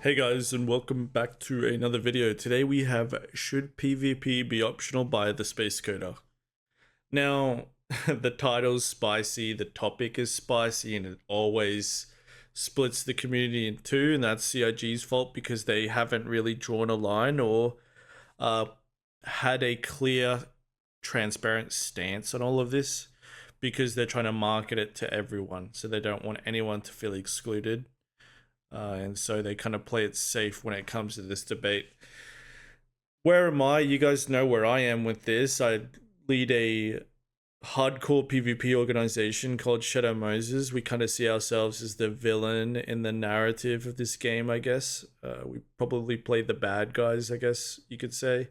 Hey guys, and welcome back to another video. Today we have Should PvP be optional by the Space Coder? Now, the title's spicy, the topic is spicy, and it always splits the community in two, and that's CIG's fault because they haven't really drawn a line or had a clear, transparent stance on all of this because they're trying to market it to everyone, so they don't want anyone to feel excluded. And so they kind of play it safe when it comes to this debate. Where am I? You guys know where I am with this. I lead a hardcore PvP organization called Shadow Moses. We kind of see ourselves as the villain in the narrative of this game, I guess. We probably play the bad guys, I guess you could say.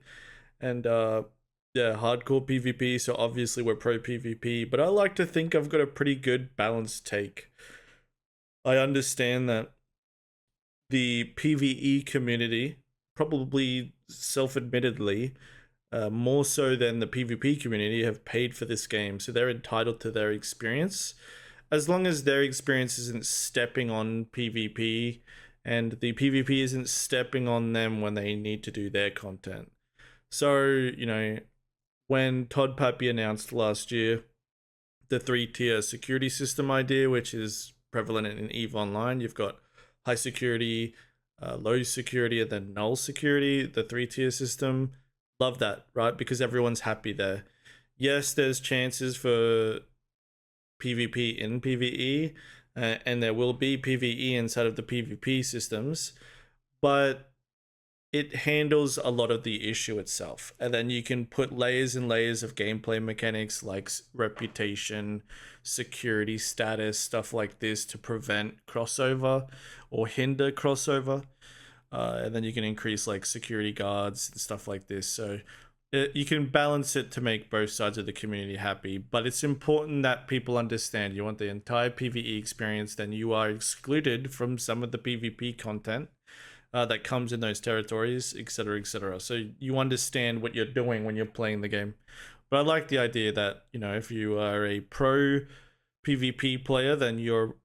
And yeah, hardcore PvP, so obviously we're pro PvP, but I like to think I've got a pretty good balanced take. I understand that the PVE community, probably self-admittedly, more so than the PvP community, have paid for this game, so they're entitled to their experience, as long as their experience isn't stepping on PvP, and the PvP isn't stepping on them when they need to do their content. So, you know, when Todd Pappy announced last year the 3-tier security system idea, which is prevalent in EVE Online, you've got high security, low security, and then null security, the 3-tier system. Love that, right? Because everyone's happy there. Yes, there's chances for PvP in PvE, and there will be PvE inside of the PvP systems, but it handles a lot of the issue itself. And then you can put layers and layers of gameplay mechanics like reputation, security status, stuff like this to prevent crossover or hinder crossover. And then you can increase like security guards and stuff like this. So you can balance it to make both sides of the community happy. But it's important that people understand you want the entire PvE experience, then you are excluded from some of the PvP content that comes in those territories, etc., etc. So you understand what you're doing when you're playing the game. But I like the idea that, you know, if you are a pro PvP player, then you're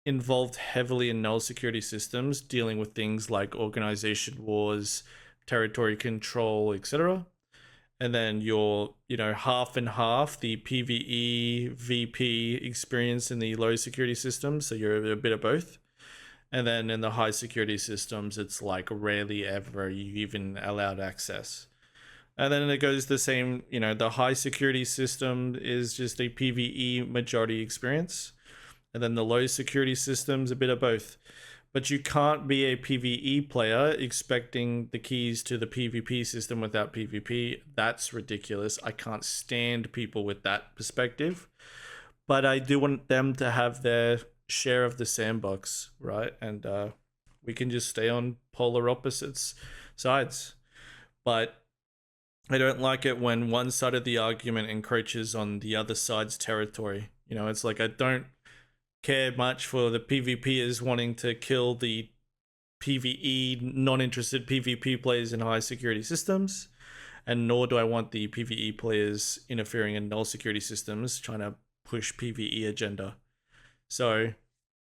involved heavily in null security systems, dealing with things like organization wars, territory control, etc. And then you're, you know, half and half, the PvE VP experience in the low security systems. So you're a bit of both. And then in the high security systems, it's like rarely ever you even allowed access. And then it goes the same, you know, the high security system is just a PvE majority experience. And then the low security system's a bit of both. But you can't be a PvE player expecting the keys to the PvP system without PvP. That's ridiculous. I can't stand people with that perspective. But I do want them to have their share of the sandbox, right? And we can just stay on polar opposites sides. But I don't like it when one side of the argument encroaches on the other side's territory. You know, it's like I don't care much for the PvPers wanting to kill the PvE non-interested PvP players in high security systems, and nor do I want the PvE players interfering in null security systems trying to push PvE agenda. So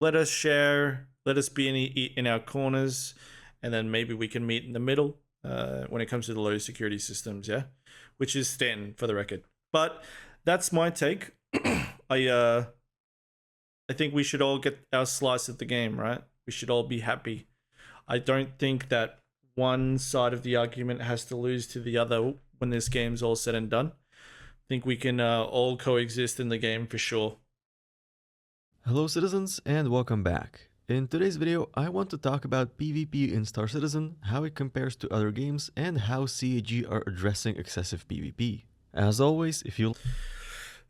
let us share, let us be in our corners, and then maybe we can meet in the middle when it comes to the low security systems, yeah? Which is Stanton, for the record. But that's my take. I think we should all get our slice of the game, right? We should all be happy. I don't think that one side of the argument has to lose to the other when this game's all said and done. I think we can all coexist in the game for sure. Hello citizens and welcome back. In today's video I want to talk about PvP in Star Citizen, how it compares to other games, and how CIG are addressing excessive PvP. As always, if you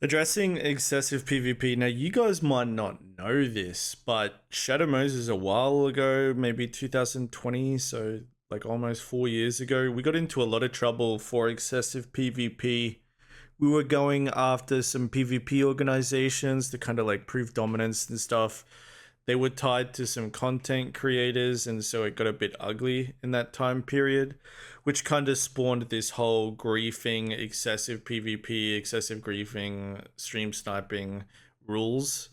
addressing excessive PvP, now you guys might not know this, but Shadow Moses a while ago, maybe 2020, so like almost 4 years ago, we got into a lot of trouble for excessive PvP. We were going after some PvP organizations to kind of like prove dominance and stuff. They were tied to some content creators, and so it got a bit ugly in that time period, which kind of spawned this whole griefing, excessive PvP, excessive griefing, stream sniping rules.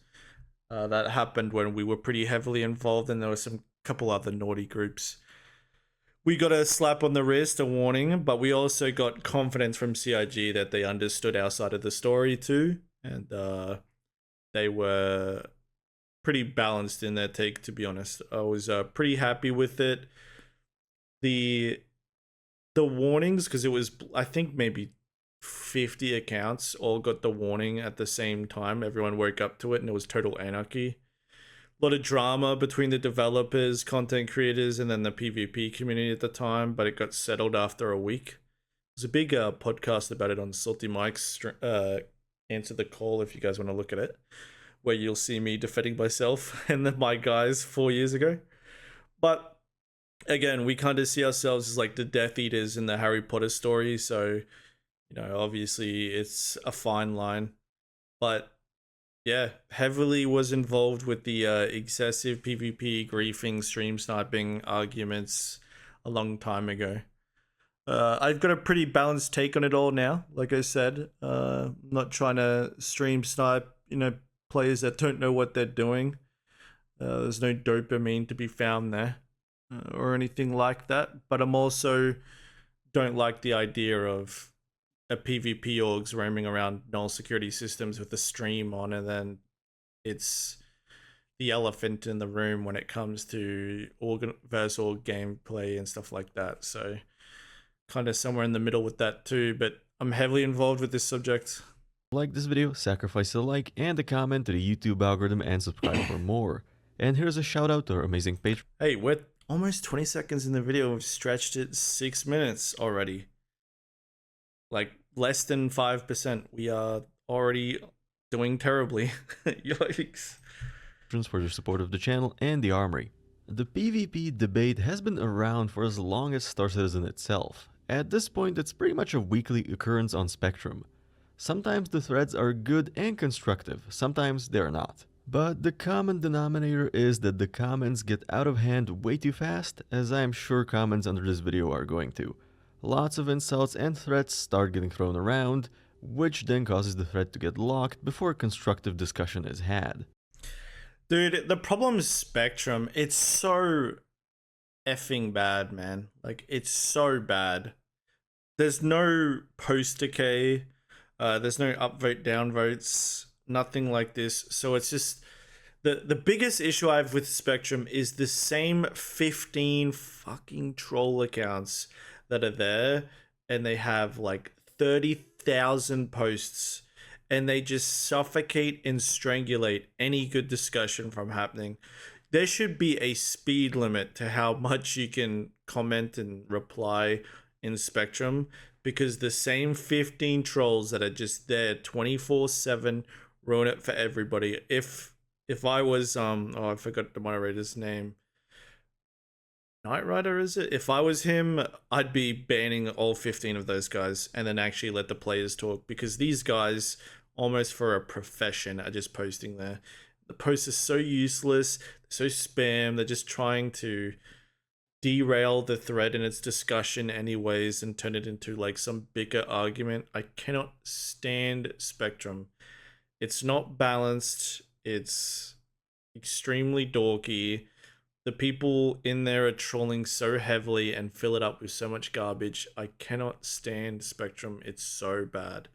That happened when we were pretty heavily involved, and there were some couple other naughty groups. We got a slap on the wrist, a warning, but we also got confidence from CIG that they understood our side of the story too, and they were pretty balanced in their take, to be honest. I was pretty happy with it. The warnings, because it was, I think, maybe 50 accounts all got the warning at the same time. Everyone woke up to it and it was total anarchy. A lot of drama between the developers, content creators, and then the PvP community at the time, but it got settled after a week. There's a big podcast about it on Salty Mike's Answer the Call, if you guys want to look at it, where you'll see me defending myself and then my guys 4 years ago. But again, we kind of see ourselves as like the Death Eaters in the Harry Potter story, so obviously it's a fine line. But yeah, heavily was involved with the excessive PvP, griefing, stream sniping arguments a long time ago. I've got a pretty balanced take on it all now. Like I said, not trying to stream snipe, players that don't know what they're doing. There's no dopamine to be found there or anything like that. But I'm also don't like the idea of a PvP orgs roaming around null security systems with the stream on, and then it's the elephant in the room when it comes to org versus org gameplay and stuff like that. So kind of somewhere in the middle with that too, but I'm heavily involved with this subject. Like this video, sacrifice a like and a comment to the YouTube algorithm, and subscribe for more. And here's a shout out to our amazing page. Hey, we're almost 20 seconds in the video. We've stretched it 6 minutes already. Like less than 5%. We are already doing terribly. Yikes. For your support of the channel and the armory. The PvP debate has been around for as long as Star Citizen itself. At this point, it's pretty much a weekly occurrence on Spectrum. Sometimes the threads are good and constructive, sometimes they're not. But the common denominator is that the comments get out of hand way too fast, as I am sure comments under this video are going to. Lots of insults and threats start getting thrown around, which then causes the thread to get locked before constructive discussion is had. Dude, the problem is Spectrum. It's so effing bad, man. Like, it's so bad. There's no post decay. There's no upvote, downvotes. Nothing like this. So it's just... The biggest issue I have with Spectrum is the same 15 fucking troll accounts that are there, and they have like 30,000 posts, and they just suffocate and strangulate any good discussion from happening. There should be a speed limit to how much you can comment and reply in Spectrum, because the same 15 trolls that are just there 24/7 ruin it for everybody. If I was I forgot the moderator's name. Knight Rider, is it? If I was him, I'd be banning all 15 of those guys and then actually let the players talk, because these guys, almost for a profession, are just posting there. The posts are so useless, so spam, they're just trying to derail the thread and its discussion anyways and turn it into like some bigger argument. I cannot stand Spectrum. It's not balanced, it's extremely dorky. The people in there are trolling so heavily and fill it up with so much garbage. I cannot stand Spectrum. It's so bad.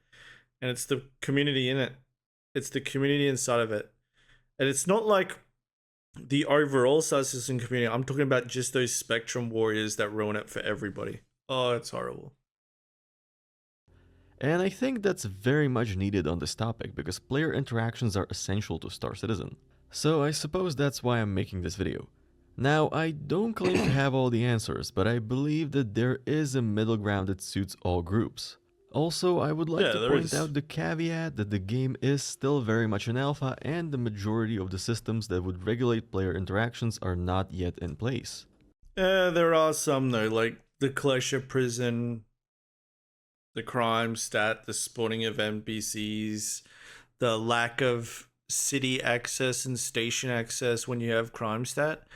And it's the community in it. It's the community inside of it. And it's not like the overall Star Citizen community. I'm talking about just those Spectrum warriors that ruin it for everybody. Oh, it's horrible. And I think that's very much needed on this topic, because player interactions are essential to Star Citizen. So I suppose that's why I'm making this video. Now, I don't claim to have all the answers, but I believe that there is a middle ground that suits all groups. Also, I would like to point out the caveat that the game is still very much an alpha, and the majority of the systems that would regulate player interactions are not yet in place. There are some though, like the Klesha prison, the crime stat, the spawning of NPCs, the lack of city access and station access when you have crime stat.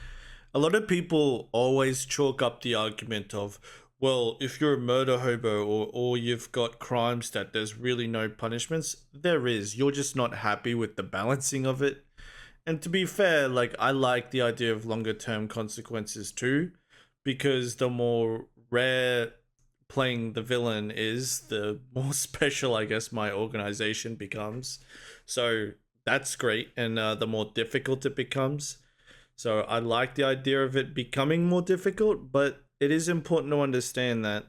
A lot of people always chalk up the argument of, well, if you're a murder hobo or you've got crime stat, there's really no punishments. There is. You're just not happy with the balancing of it. And to be fair, like I like the idea of longer term consequences too, because the more rare playing the villain is, the more special I guess my organization becomes. So that's great, and the more difficult it becomes. So I like the idea of it becoming more difficult, but it is important to understand that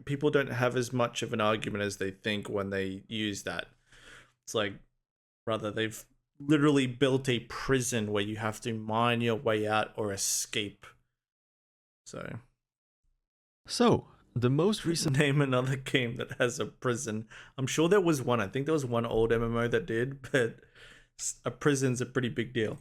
people don't have as much of an argument as they think when they use that. It's like, rather, they've literally built a prison where you have to mine your way out or escape. So, the most recent Name another game that has a prison. I'm sure there was one. I think there was one old MMO that did, but a prison's a pretty big deal.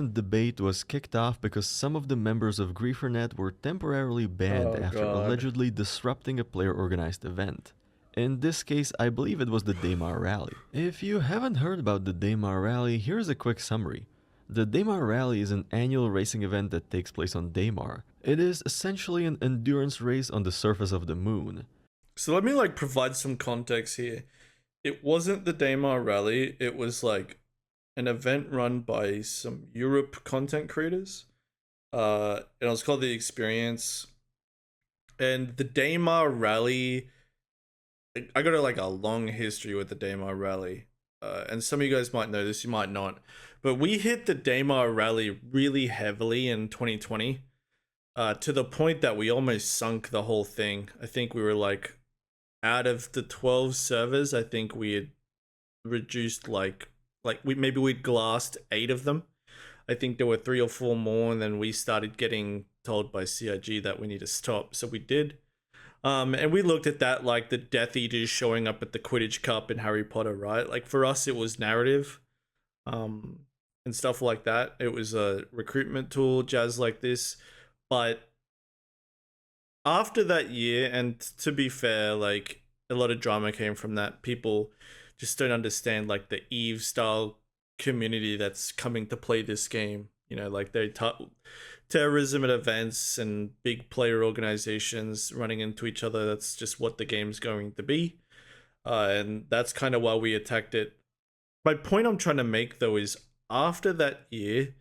debate was kicked off because some of the members of GrieferNet were temporarily banned after allegedly disrupting a player-organized event. In this case, I believe it was the Daymar Rally. If you haven't heard about the Daymar Rally, here's a quick summary. The Daymar Rally is an annual racing event that takes place on Daymar. It is essentially an endurance race on the surface of the moon. So let me provide some context here. It wasn't the Daymar Rally, it was an event run by some Europe content creators. And it was called The Experience. And the Daymar Rally, I got a long history with the Daymar Rally. And some of you guys might know this, you might not. But we hit the Daymar Rally really heavily in 2020. To the point that we almost sunk the whole thing. I think we were out of the 12 servers, I think we had reduced we'd glassed 8 of them. I think there were 3 or 4 more, and then we started getting told by CIG that we need to stop, so we did. And we looked at that like the Death Eaters showing up at the Quidditch Cup in Harry Potter, right? For us, it was narrative, and stuff like that. It was a recruitment tool, jazz like this. But after that year, and to be fair, a lot of drama came from that. People just don't understand the Eve style community that's coming to play this game. Terrorism at events and big player organizations running into each other. That's just what the game's going to be. And that's kind of why we attacked it. My point I'm trying to make though is after that year,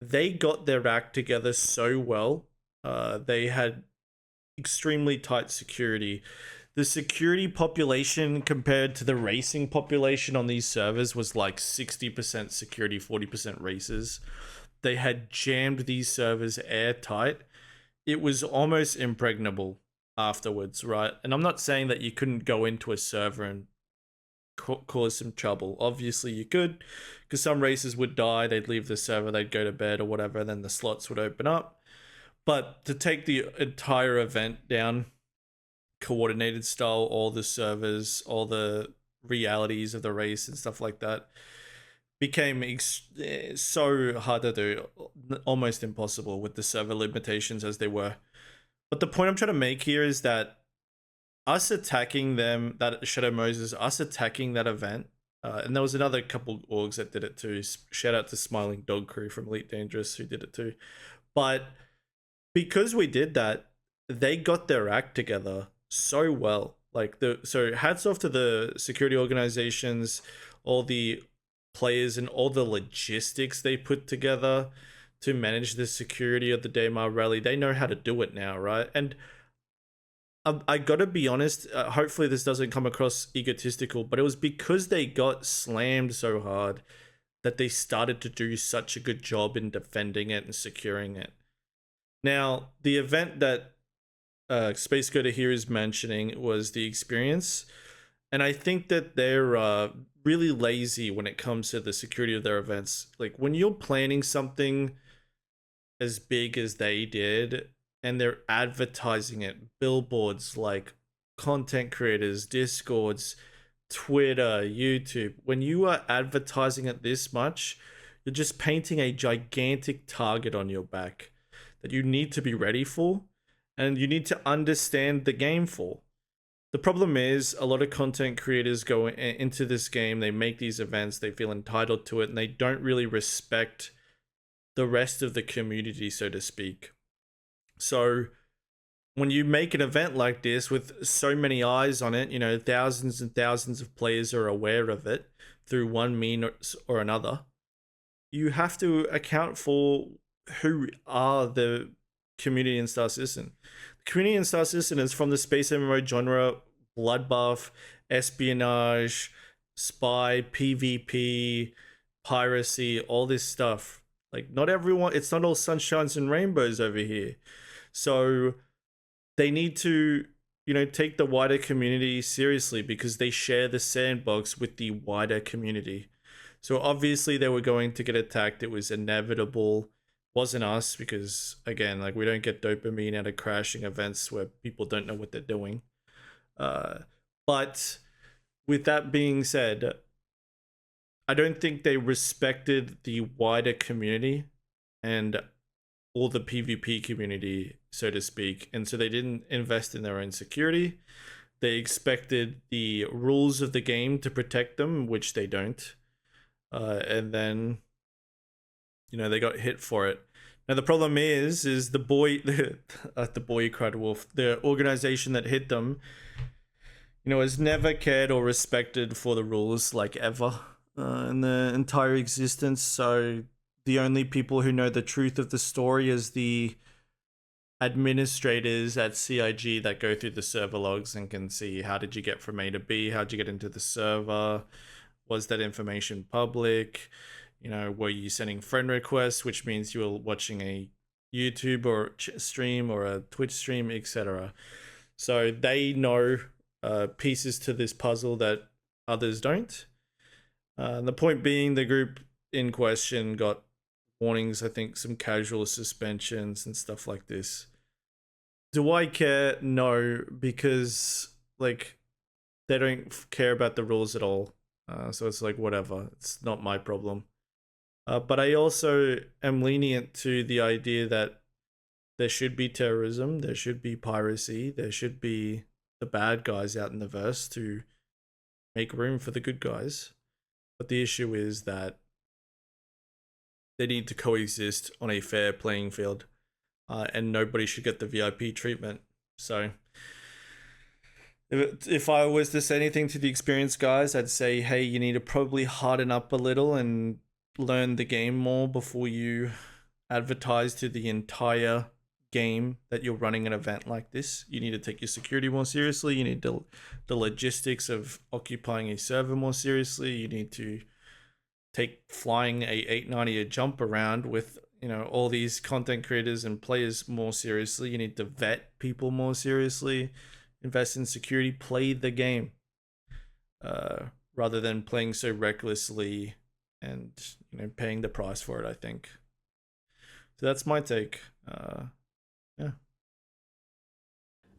they got their act together so well. They had extremely tight security. The security population compared to the racing population on these servers was 60% security, 40% races. They had jammed these servers airtight. It was almost impregnable afterwards, right? And I'm not saying that you couldn't go into a server and cause some trouble. Obviously you could, because some races would die, they'd leave the server, they'd go to bed or whatever, and then the slots would open up. But to take the entire event down, coordinated style, all the servers, all the realities of the race and stuff like that, became so hard to do, almost impossible with the server limitations as they were. But the point I'm trying to make here is that us attacking them, that Shadow Moses, us attacking that event, and there was another couple orgs that did it too. Shout out to Smiling Dog Crew from Elite Dangerous who did it too. But because we did that, they got their act together so well. So hats off to the security organizations, all the players and all the logistics they put together to manage the security of the Daymar Rally. They know how to do it now, right? And I gotta be honest, hopefully this doesn't come across egotistical, but it was because they got slammed so hard that they started to do such a good job in defending it and securing it. Now, the event that Space Coder here is mentioning was The Experience, and I think that they're really lazy when it comes to the security of their events. When you're planning something as big as they did, and they're advertising it, billboards, content creators, Discords, Twitter, YouTube, when you are advertising it this much, you're just painting a gigantic target on your back that you need to be ready for, and you need to understand the game for. The problem is a lot of content creators go into this game, they make these events, they feel entitled to it, and they don't really respect the rest of the community, so to speak. So when you make an event like this with so many eyes on it, thousands and thousands of players are aware of it through one means or another, you have to account for who are the community in Star Citizen. The community in Star Citizen is from the space MMO genre, bloodbath, espionage, spy, PvP, piracy, all this stuff. Like, not everyone, it's not all sunshines and rainbows over here. So they need to, take the wider community seriously because they share the sandbox with the wider community. So obviously they were going to get attacked. It was inevitable. Wasn't us because, again, like, we don't get dopamine out of crashing events where people don't know what they're doing. But with that being said, I don't think they respected the wider community and all the PvP community, so to speak. And so they didn't invest in their own security. They expected the rules of the game to protect them, which they don't. And then, they got hit for it. Now the problem is the boy, the boy who cried wolf, the organization that hit them, has never cared or respected for the rules, like, ever in the entire existence. So the only people who know the truth of the story is the administrators at CIG that go through the server logs and can see, how did you get from A to B? How'd you get into the server? Was that information public? Were you sending friend requests, which means you were watching a YouTube or stream or a Twitch stream, etc. So they know pieces to this puzzle that others don't. The point being, the group in question got warnings, I think some casual suspensions and stuff like this. Do I care? No, because, like, they don't care about the rules at all. So it's like, whatever. It's not my problem. But I also am lenient to the idea that there should be terrorism, there should be piracy, there should be the bad guys out in the verse to make room for the good guys. But the issue is that they need to coexist on a fair playing field, and nobody should get the VIP treatment. So if I was to say anything to the experienced guys, I'd say, hey, you need to probably harden up a little and learn the game more before you advertise to the entire game that you're running an event like this. You need to take your security more seriously. You need the logistics of occupying a server more seriously. You need to take flying a 890 a jump around with all these content creators and players more seriously. You need to vet people more seriously, invest in security, play the game, rather than playing so recklessly and paying the price for it, I think. So that's my take. Yeah.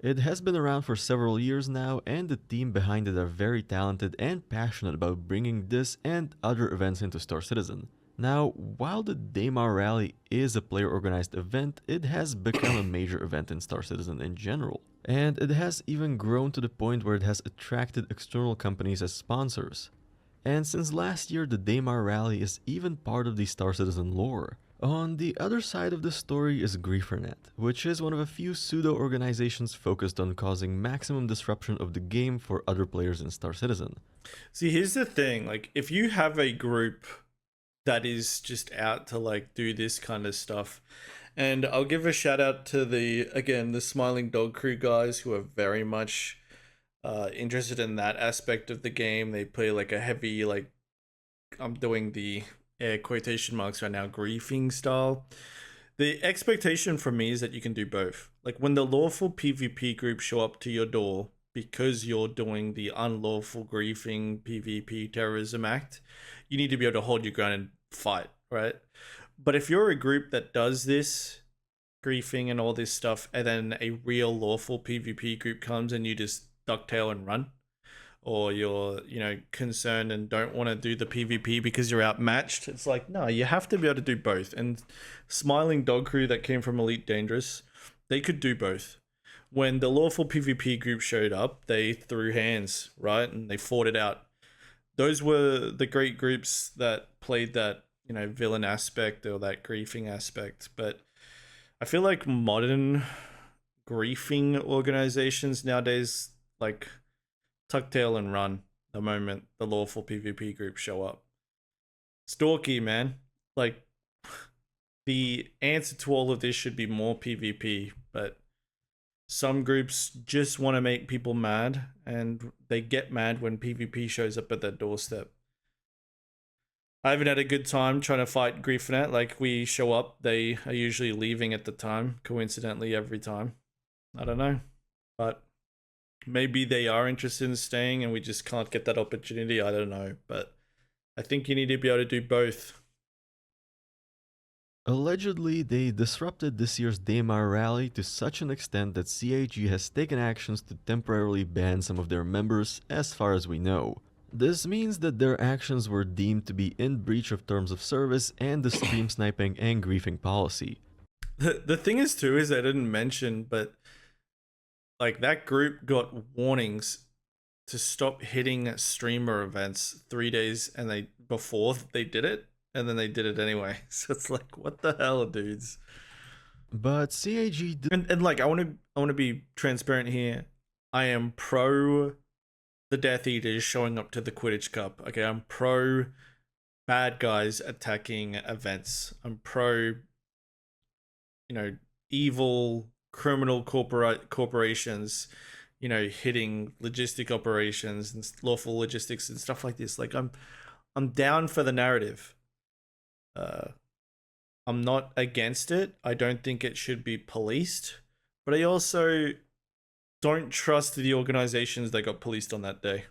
It has been around for several years now, and the team behind it are very talented and passionate about bringing this and other events into Star Citizen. Now, while the Daymar Rally is a player-organized event, it has become a major event in Star Citizen in general. And it has even grown to the point where it has attracted external companies as sponsors. And since last year, the Daymar Rally is even part of the Star Citizen lore. On the other side of the story is GrieferNet, which is one of a few pseudo-organizations focused on causing maximum disruption of the game for other players in Star Citizen. See, here's the thing, like, if you have a group that is just out to, like, do this kind of stuff, and I'll give a shout out to the Smiling Dog Crew guys, who are very much interested in that aspect of the game. They play, like, a heavy, like, I'm doing the air quotation marks right now, griefing style. The expectation from me is that you can do both. Like, when the lawful PvP groups show up to your door because you're doing the unlawful griefing PvP terrorism act, you need to be able to hold your ground and fight, right? But if you're a group that does this griefing and all this stuff, and then a real lawful PvP group comes and you just ducktail and run, or you're, concerned and don't want to do the PvP because you're outmatched, it's like, no, you have to be able to do both. And Smiling Dog Crew that came from Elite Dangerous, they could do both. When the lawful PvP group showed up, they threw hands, right? And they fought it out. Those were the great groups that played that, villain aspect or that griefing aspect. But I feel like modern griefing organizations nowadays, like, tuck tail and run the moment the lawful PvP groups show up. Stalky, man. like the answer to all of this should be more PvP, but some groups just want to make people mad, and they get mad when PvP shows up at their doorstep. I haven't had a good time trying to fight Griefernet. Like, we show up, they are usually leaving at the time, coincidentally, every time. I don't know. But maybe they are interested in staying and we just can't get that opportunity. I don't know. But I think you need to be able to do both. Allegedly, they disrupted this year's Daymar rally to such an extent that CIG has taken actions to temporarily ban some of their members, as far as we know. This means that their actions were deemed to be in breach of terms of service and the stream sniping and griefing policy. The thing is too is I didn't mention, but like that group got warnings to stop hitting streamer events 3 days and before they did it, and then they did it anyway. So it's like, what the hell, dudes? But CIG and like I want to be transparent here. I am pro the Death Eaters showing up to the Quidditch Cup. Okay, I'm pro bad guys attacking events. I'm pro, evil criminal corporations, hitting logistic operations and lawful logistics and stuff like this. Like, I'm down for the narrative. I'm not against it. I don't think it should be policed, but I also don't trust the organizations that got policed on that day.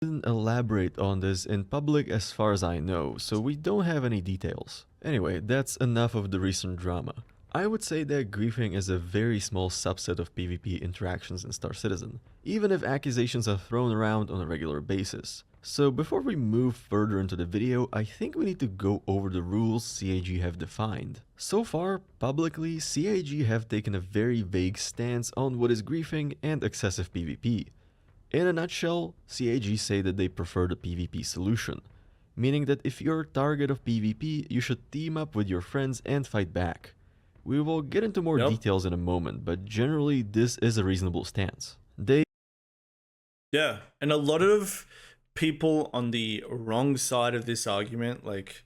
didn't elaborate on this in public as far as I know, so we don't have any details. Anyway, that's enough of the recent drama. I would say that griefing is a very small subset of PvP interactions in Star Citizen, even if accusations are thrown around on a regular basis. So before we move further into the video, I think we need to go over the rules CIG have defined. So far, publicly, CIG have taken a very vague stance on what is griefing and excessive PvP. In a nutshell, CIG say that they prefer the PvP solution, meaning that if you're a target of PvP, you should team up with your friends and fight back. We will get into more details in a moment, but generally this is a reasonable stance. Yeah, and a lot of people on the wrong side of this argument, like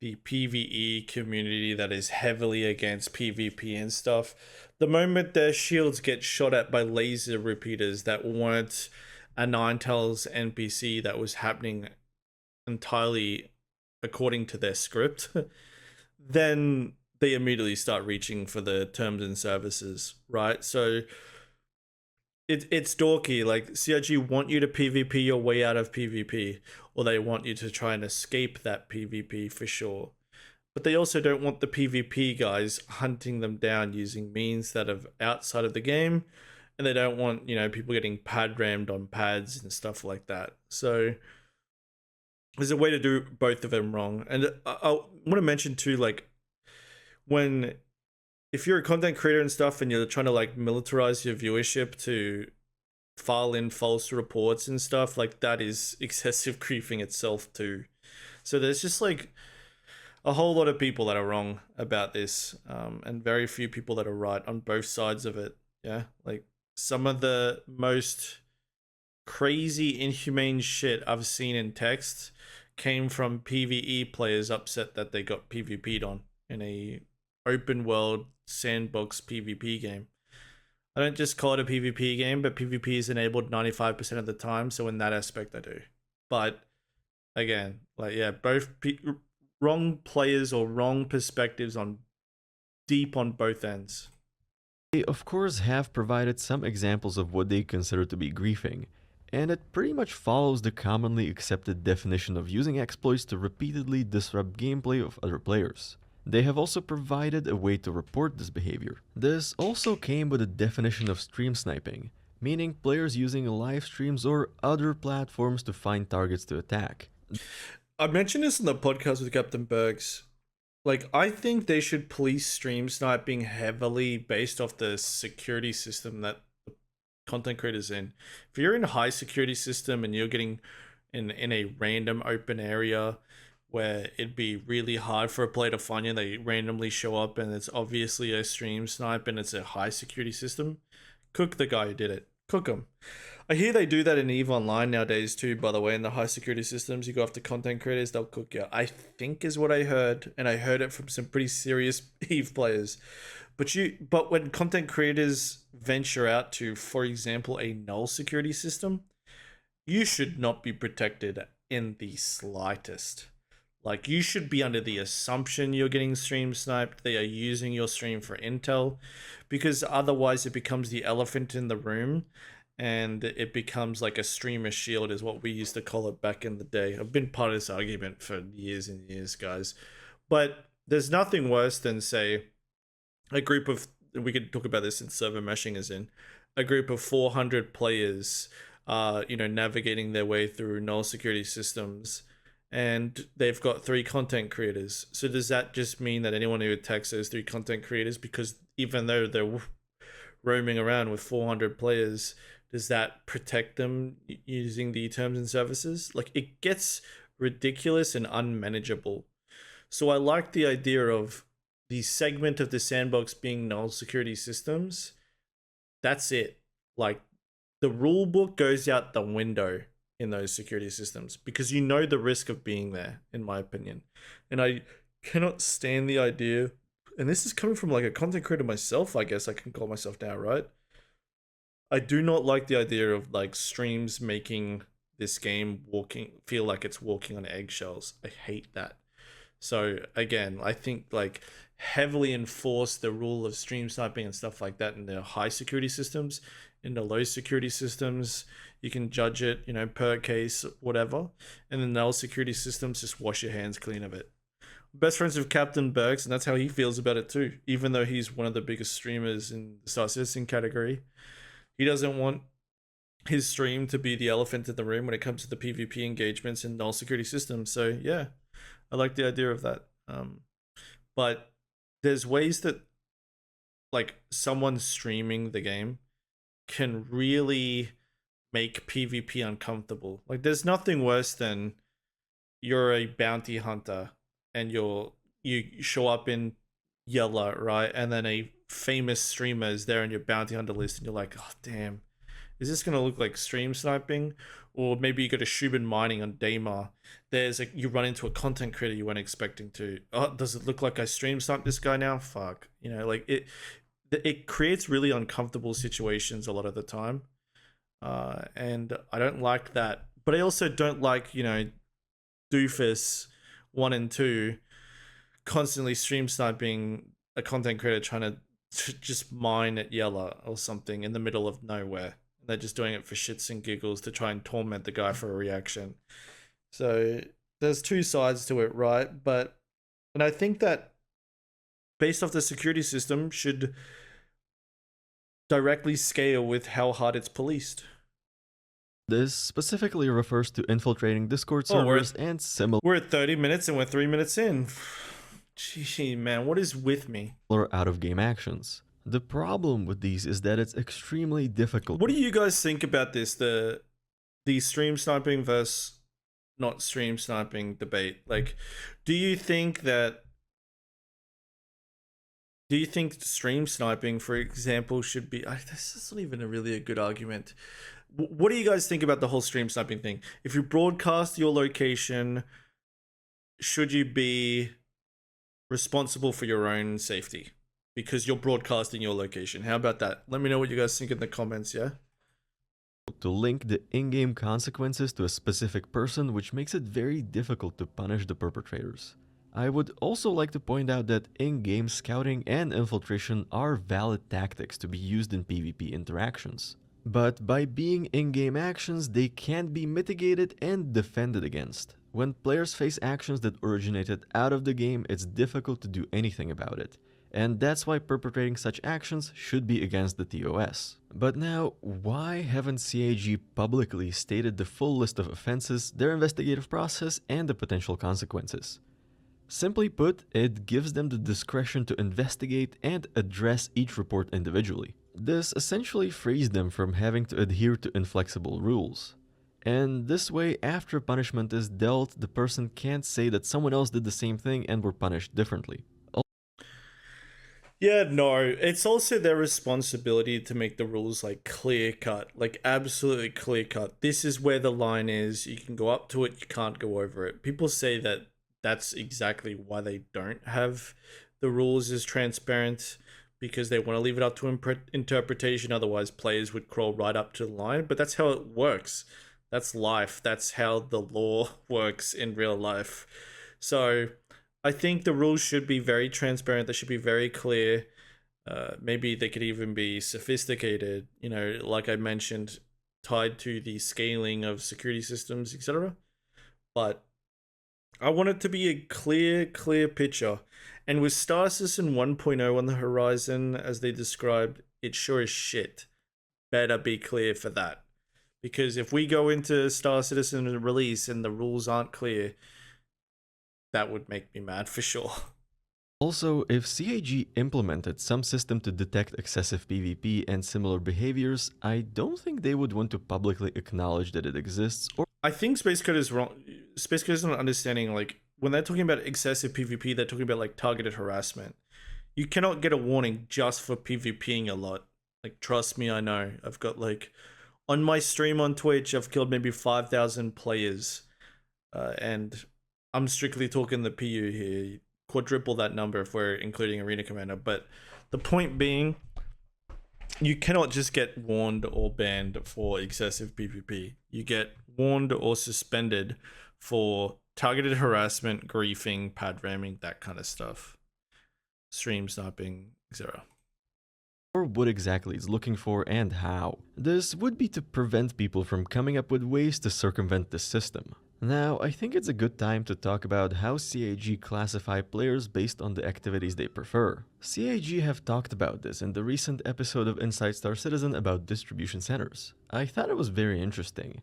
the PVE community that is heavily against PvP and stuff, the moment their shields get shot at by laser repeaters that weren't a Ninetales NPC that was happening entirely according to their script, then they immediately start reaching for the terms and services, right? So it's dorky. Like, CIG want you to PvP your way out of PvP, or they want you to try and escape that PvP for sure. But they also don't want the PvP guys hunting them down using means that are outside of the game, and they don't want, people getting pad rammed on pads and stuff like that. So there's a way to do both of them wrong. And I want to mention too, like, if you're a content creator and stuff and you're trying to like militarize your viewership to file in false reports and stuff, like, that is excessive griefing itself too. So there's just like a whole lot of people that are wrong about this, and very few people that are right on both sides of it. Yeah, like some of the most crazy inhumane shit I've seen in text came from PvE players upset that they got PvP'd on in a open world sandbox PvP game. I don't just call it a PvP game, but PvP is enabled 95% of the time, so in that aspect I do. But again, like, yeah, both wrong players or wrong perspectives on both ends. They of course have provided some examples of what they consider to be griefing, and it pretty much follows the commonly accepted definition of using exploits to repeatedly disrupt gameplay of other players. They have also provided a way to report this behavior. This also came with a definition of stream sniping, meaning players using live streams or other platforms to find targets to attack. I mentioned this in the podcast with Captain Bergs. Like, I think they should police stream sniping heavily based off the security system that the content creators in. If you're in a high security system and you're getting in a random open area where it'd be really hard for a player to find you, they randomly show up and it's obviously a stream snipe and it's a high security system, cook the guy who did it. Cook him. I hear they do that in EVE Online nowadays too, by the way, in the high security systems. You go after content creators, they'll cook you. I think is what I heard, and I heard it from some pretty serious EVE players. But when content creators venture out to, for example, a null security system, you should not be protected in the slightest. Like, you should be under the assumption you're getting stream sniped, they are using your stream for intel, because otherwise it becomes the elephant in the room, and it becomes like a streamer shield is what we used to call it back in the day. I've been part of this argument for years and years, guys. But there's nothing worse than, say, a group of, we could talk about this in server meshing, as in a group of 400 players, navigating their way through null security systems, and they've got 3 content creators. So does that just mean that anyone who attacks those 3 content creators, because even though they're roaming around with 400 players, does that protect them using the terms and services? Like, it gets ridiculous and unmanageable. So I like the idea of the segment of the sandbox being null security systems. That's it. Like, the rule book goes out the window in those security systems, because you know the risk of being there, in my opinion. And I cannot stand the idea, and this is coming from like a content creator myself, I guess I can call myself now, right? I do not like the idea of like streams making this game feel like it's walking on eggshells. I hate that. So again, I think like heavily enforce the rule of stream sniping and stuff like that in the high security systems. In the low security systems, you can judge it, per case, whatever. And in the null security systems, just wash your hands clean of it. Best friends with Captain Berks, and that's how he feels about it too. Even though he's one of the biggest streamers in the Star Citizen category, he doesn't want his stream to be the elephant in the room when it comes to the PvP engagements in null security systems. So yeah, I like the idea of that. But there's ways that like someone streaming the game can really make PvP uncomfortable. Like, there's nothing worse than you're a bounty hunter and you show up in yellow, right? And then a famous streamer is there on your bounty hunter list, and you're like, oh damn, is this gonna look like stream sniping? Or maybe you go to Shubin Mining on Daymar. You run into a content creator you weren't expecting to. Oh, does it look like I stream sniped this guy now? Fuck. Like it creates really uncomfortable situations a lot of the time. And I don't like that. But I also don't like, Doofus 1 and 2 constantly stream sniping a content creator trying to just mine at Yella or something in the middle of nowhere. They're just doing it for shits and giggles to try and torment the guy for a reaction. So there's 2 sides to it, right? And I think that based off the security system should directly scale with how hard it's policed. This specifically refers to infiltrating Discord servers and similar. We're at 30 minutes and we're 3 minutes in. Gee, man, what is with me? Out-of-game actions. The problem with these is that it's extremely difficult. What do you guys think about this? The stream sniping versus not stream sniping debate. Like, do you think stream sniping, for example, should be... this is not even really a good argument. What do you guys think about the whole stream sniping thing? If you broadcast your location, should you be responsible for your own safety? Because you're broadcasting your location. How about that? Let me know what you guys think in the comments, yeah? To link the in-game consequences to a specific person, which makes it very difficult to punish the perpetrators. I would also like to point out that in-game scouting and infiltration are valid tactics to be used in PvP interactions. But by being in-game actions, they can't be mitigated and defended against. When players face actions that originated out of the game, it's difficult to do anything about it. And that's why perpetrating such actions should be against the TOS. But now, why haven't CIG publicly stated the full list of offenses, their investigative process, and the potential consequences? Simply put, it gives them the discretion to investigate and address each report individually. This essentially frees them from having to adhere to inflexible rules. And this way, after punishment is dealt, the person can't say that someone else did the same thing and were punished differently. Yeah, no, it's also their responsibility to make the rules like clear cut, like absolutely clear cut. This is where the line is. You can go up to it, you can't go over it. People say that that's exactly why they don't have the rules as transparent, because they want to leave it up to interpretation. Otherwise, players would crawl right up to the line. But that's how it works. That's life. That's how the law works in real life. So I think the rules should be very transparent. They should be very clear. Maybe they could even be sophisticated, you know, like I mentioned, tied to the scaling of security systems, etc. But I want it to be a clear picture. And with Star Citizen 1.0 on the horizon, as they described, it sure as shit better be clear for that. Because if we go into Star Citizen release and the rules aren't clear, that would make me mad for sure. Also, if CIG implemented some system to detect excessive PvP and similar behaviors, I don't think they would want to publicly acknowledge that it exists, or I think Space Code is wrong. Space Code is not understanding, like, when they're talking about excessive PvP, they're talking about, like, targeted harassment. You cannot get a warning just for PvPing a lot. Like, trust me, I know. I've got, like, on my stream on Twitch, I've killed maybe 5,000 players. And I'm strictly talking the PU here. Quadruple that number if we're including Arena Commander. But the point being, you cannot just get warned or banned for excessive PvP. You get warned or suspended for targeted harassment, griefing, pad ramming, that kind of stuff. Stream sniping, etc. or what exactly it's looking for and how. This would be to prevent people from coming up with ways to circumvent the system. Now, I think it's a good time to talk about how CIG classify players based on the activities they prefer. CIG have talked about this in the recent episode of Inside Star Citizen about distribution centers. I thought it was very interesting.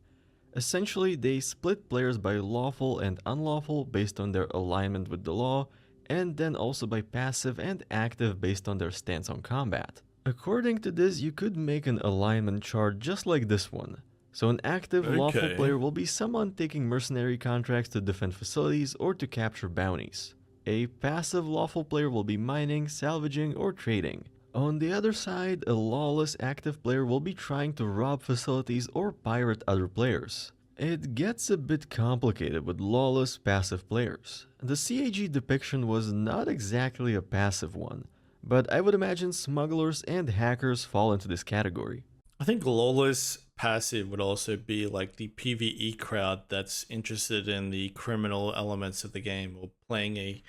Essentially, they split players by lawful and unlawful based on their alignment with the law, and then also by passive and active based on their stance on combat. According to this, you could make an alignment chart just like this one. So an active lawful player will be someone taking mercenary contracts to defend facilities or to capture bounties. A passive lawful player will be mining, salvaging, or trading. On the other side, a lawless active player will be trying to rob facilities or pirate other players. It gets a bit complicated with lawless passive players. The CIG depiction was not exactly a passive one, but I would imagine smugglers and hackers fall into this category. I think lawless passive would also be like the PVE crowd that's interested in the criminal elements of the game or playing a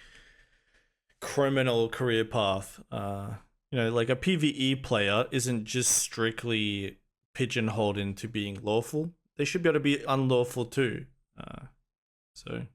criminal career path. You know, like a PVE player isn't just strictly pigeonholed into being lawful. They should be able to be unlawful too. So.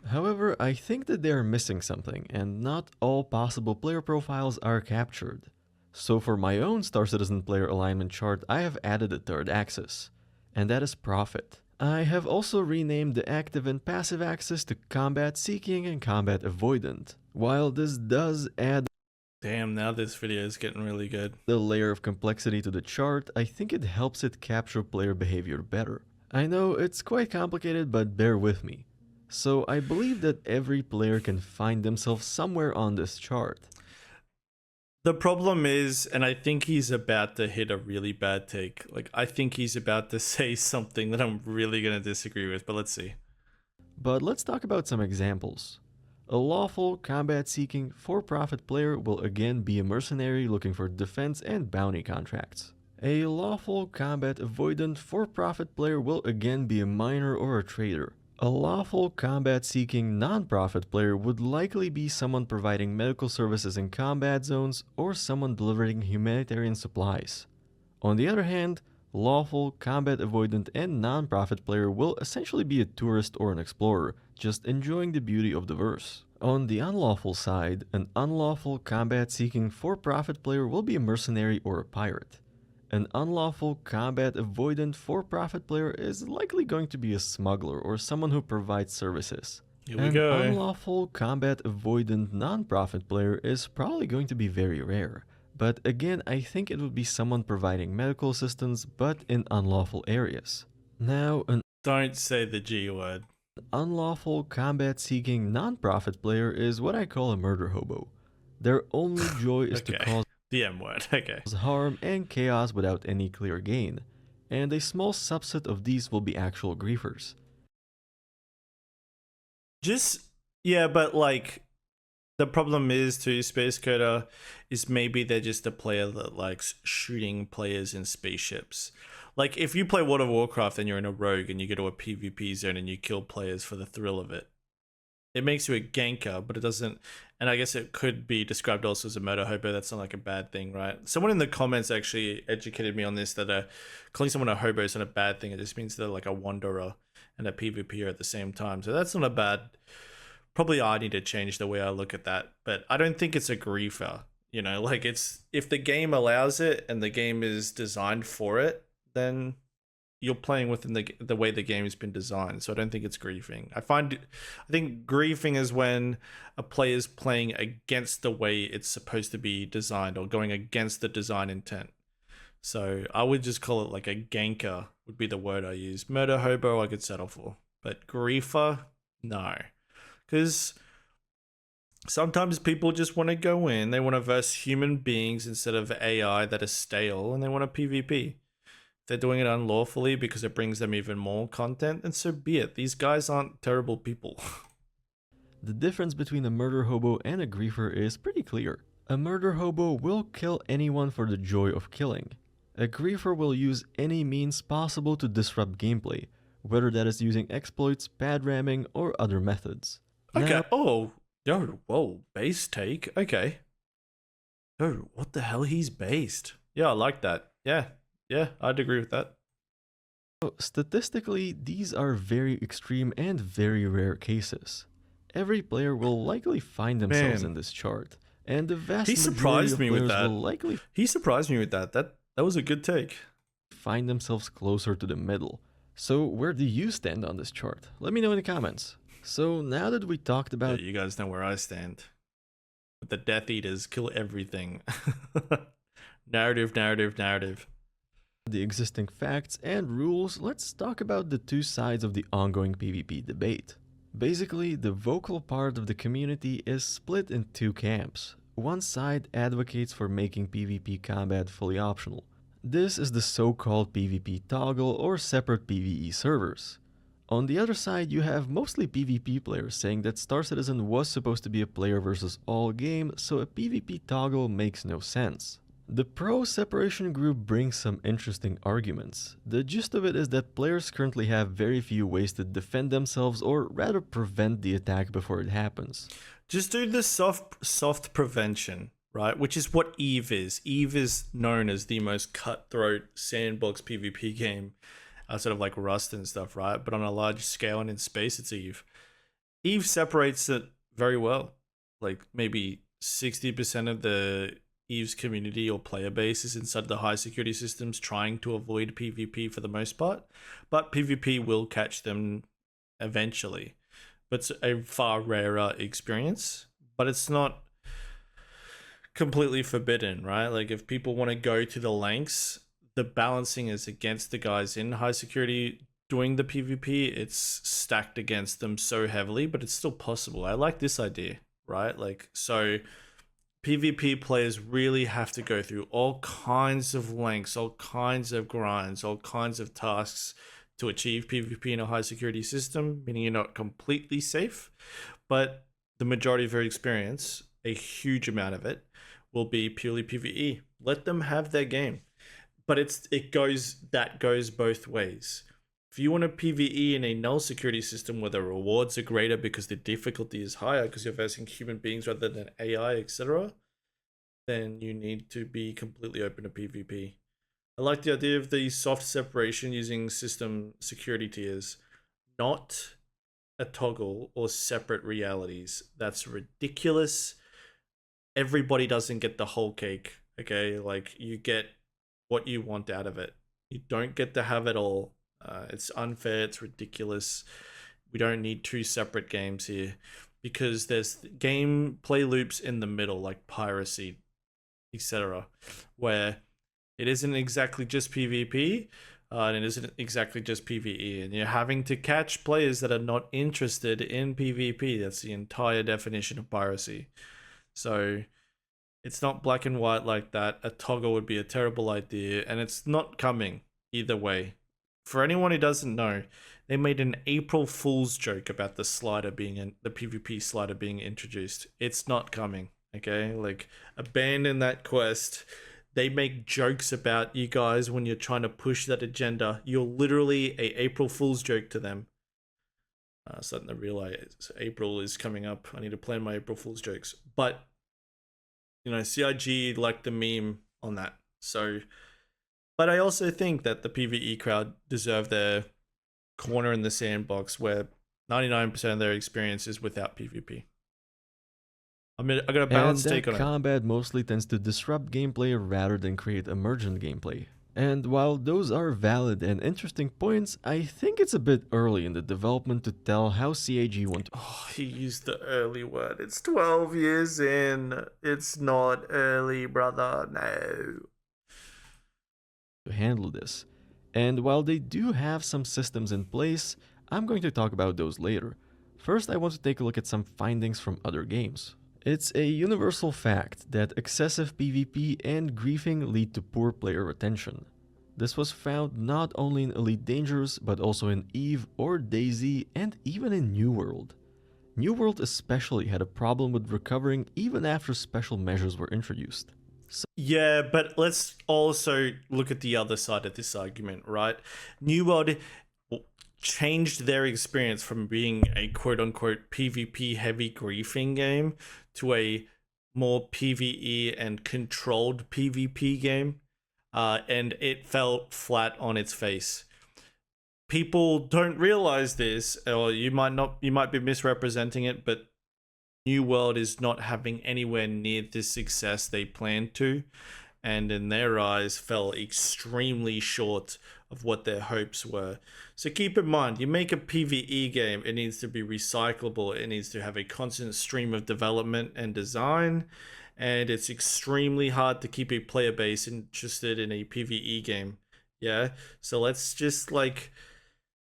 However, I think that they are missing something, and not all possible player profiles are captured. So for my own Star Citizen player alignment chart, I have added a third axis, and that is profit. I have also renamed the active and passive axis to combat seeking and combat avoidant. While this does add Damn, now this video is getting really good. the layer of complexity to the chart, I think it helps it capture player behavior better. I know it's quite complicated, but bear with me. So I believe that every player can find themselves somewhere on this chart. The problem is, and I think he's about to hit a really bad take. Like, I think he's about to say something that I'm really going to disagree with, but let's see. But let's talk about some examples. A lawful, combat-seeking, for-profit player will again be a mercenary looking for defense and bounty contracts. A lawful, combat-avoidant, for-profit player will again be a miner or a trader. A lawful, combat-seeking, non-profit player would likely be someone providing medical services in combat zones or someone delivering humanitarian supplies. On the other hand, lawful, combat-avoidant, and non-profit player will essentially be a tourist or an explorer, just enjoying the beauty of the verse. On the unlawful side, an unlawful, combat-seeking, for-profit player will be a mercenary or a pirate. An unlawful, combat-avoidant, for-profit player is likely going to be a smuggler or someone who provides services. Here we go. An unlawful, combat-avoidant, non-profit player is probably going to be very rare. But again, I think it would be someone providing medical assistance, but in unlawful areas. Now, an Don't say the G word. unlawful, combat-seeking, non-profit player is what I call a murder hobo. Their only joy is to Okay. cause The M word. Okay. harm and chaos without any clear gain, and a small subset of these will be actual griefers. Just yeah, but like the problem is to Space Coder is maybe they're just a player that likes shooting players in spaceships. Like if you play World of Warcraft and you're in a rogue and you go to a PvP zone and you kill players for the thrill of it, it makes you a ganker, but it doesn't. And I guess it could be described also as a murder hobo. That's not like a bad thing, right? Someone in the comments actually educated me on this, that calling someone a hobo is not a bad thing. It just means they're like a wanderer and a PvPer at the same time. So that's not a bad. Probably I need to change the way I look at that, but I don't think it's a griefer. You know, like it's if the game allows it and the game is designed for it, then you're playing within the way the game has been designed. So I don't think it's griefing. I think griefing is when a player is playing against the way it's supposed to be designed or going against the design intent. So I would just call it like a ganker would be the word I use. Murder hobo I could settle for, but griefer, no. Because sometimes people just want to go in, they want to verse human beings instead of AI that is stale, and they want a PvP. If they're doing it unlawfully because it brings them even more content, then so be it. These guys aren't terrible people. The difference between a murder hobo and a griefer is pretty clear. A murder hobo will kill anyone for the joy of killing. A griefer will use any means possible to disrupt gameplay, whether that is using exploits, pad ramming, or other methods. Okay. Oh, yo, whoa, base take. Okay. Oh, what the hell? He's based. Yeah, I like that. Yeah, I'd agree with that. Statistically, these are very extreme and very rare cases. Every player will likely find themselves in this chart, and the vast He majority surprised of me with players that. will likely He surprised me with that. That was a good take. find themselves closer to the middle. So where do you stand on this chart? Let me know in the comments. So now that we talked about You guys know where I stand. The Death Eaters kill everything. Narrative. the existing facts and rules, let's talk about the two sides of the ongoing PvP debate. Basically, the vocal part of the community is split in two camps. One side advocates for making PvP combat fully optional. This is the so-called PvP toggle or separate PvE servers. On the other side, you have mostly PvP players saying that Star Citizen was supposed to be a player versus all game, so a PvP toggle makes no sense. The pro-separation group brings some interesting arguments. The gist of it is that players currently have very few ways to defend themselves or rather prevent the attack before it happens. Just do the soft prevention, right? Which is what EVE is. EVE is known as the most cutthroat sandbox PvP game outside of like Rust and stuff, right? But on a large scale and in space, it's EVE. EVE separates it very well. Like maybe 60% of the EVE's community or player base is inside the high security systems trying to avoid PvP for the most part. But PvP will catch them eventually. But it's a far rarer experience. But it's not completely forbidden, right? Like if people want to go to the lengths, the balancing is against the guys in high security doing the PvP. It's stacked against them so heavily, but it's still possible. I like this idea, right? Like, so PvP players really have to go through all kinds of lengths, all kinds of grinds, all kinds of tasks to achieve PvP in a high security system, meaning you're not completely safe, but the majority of your experience, a huge amount of it, will be purely PvE. Let them have their game. But it goes both ways. If you want a PvE in a null security system where the rewards are greater because the difficulty is higher because you're versing human beings rather than AI, etc., then you need to be completely open to PvP. I like the idea of the soft separation using system security tiers, not a toggle or separate realities. That's ridiculous. Everybody doesn't get the whole cake, okay? Like, you get what you want out of it. You don't get to have it all. It's unfair, it's ridiculous. We don't need two separate games here because there's gameplay loops in the middle, like piracy, etc., where it isn't exactly just PvP, and it isn't exactly just PvE, and you're having to catch players that are not interested in PvP. That's the entire definition of piracy. So It's not black and white like that. A toggle would be a terrible idea, and it's not coming either way. For anyone who doesn't know, they made an April Fool's joke about the slider being in the PvP slider being introduced. It's not coming, okay? Like, abandon that quest. They make jokes about you guys when you're trying to push that agenda. You're literally a April Fool's joke to them. Starting to realize April is coming up. I need to plan my April Fool's jokes. But you know, CIG liked the meme on that. So, but I also think that the PvE crowd deserve their corner in the sandbox where 99% of their experience is without PvP. I mean, I got a balanced take on it. Combat mostly tends to disrupt gameplay rather than create emergent gameplay. And while those are valid and interesting points, I think it's a bit early in the development to tell how CIG want to... Oh, he used the early word. It's 12 years in. It's not early, brother. No. To handle this. And while they do have some systems in place, I'm going to talk about those later. First, I want to take a look at some findings from other games. It's a universal fact that excessive PvP and griefing lead to poor player retention. This was found not only in Elite Dangerous, but also in EVE or DayZ and even in New World. New World especially had a problem with recovering even after special measures were introduced. Yeah, but let's also look at the other side of this argument, right? New World changed their experience from being a quote-unquote PvP heavy griefing game to a more PvE and controlled PvP game, and it fell flat on its face. People don't realize this, or you might be misrepresenting it, but New World is not having anywhere near the success they planned to, and in their eyes fell extremely short of what their hopes were. So keep in mind, you make a PvE game, it needs to be recyclable, it needs to have a constant stream of development and design, and it's extremely hard to keep a player base interested in a PvE game. Yeah, so let's just like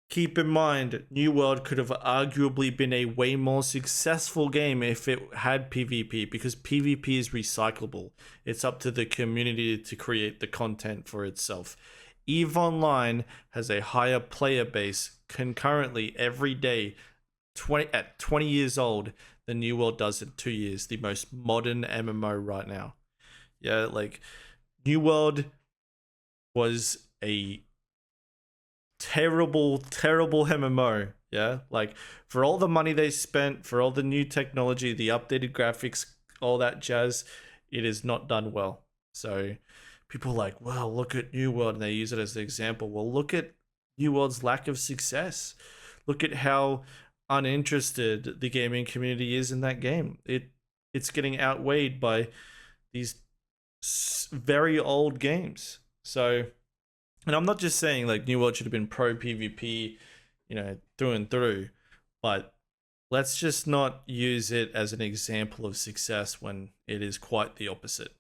keep in mind, New World could have arguably been a way more successful game if it had PvP, because PvP is recyclable. It's up to the community to create the content for itself. EVE Online has a higher player base concurrently every day, at 20 years old, than New World does in 2 years, the most modern MMO right now. Yeah, like, New World was a terrible MMO. Yeah, like, for all the money they spent, for all the new technology, the updated graphics, all that jazz, it is not done well. So people are like, well, look at New World, and they use it as an example. Well, look at New World's lack of success. Look at how uninterested the gaming community is in that game. It's getting outweighed by these very old games. So, and I'm not just saying like New World should have been pro PvP, you know, through and through, but let's just not use it as an example of success when it is quite the opposite.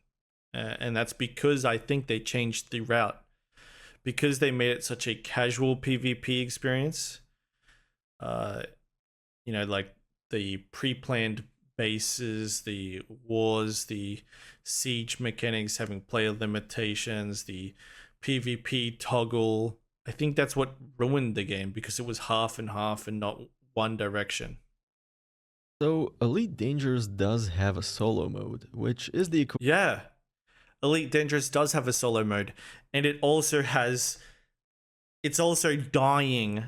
And that's because I think they changed the route. Because they made it such a casual PvP experience, you know, like the pre-planned bases, the wars, the siege mechanics having player limitations, the PvP toggle. I think that's what ruined the game, because it was half and half and not one direction. So Elite Dangerous does have a solo mode, which is the yeah. Elite Dangerous does have a solo mode, and it's also dying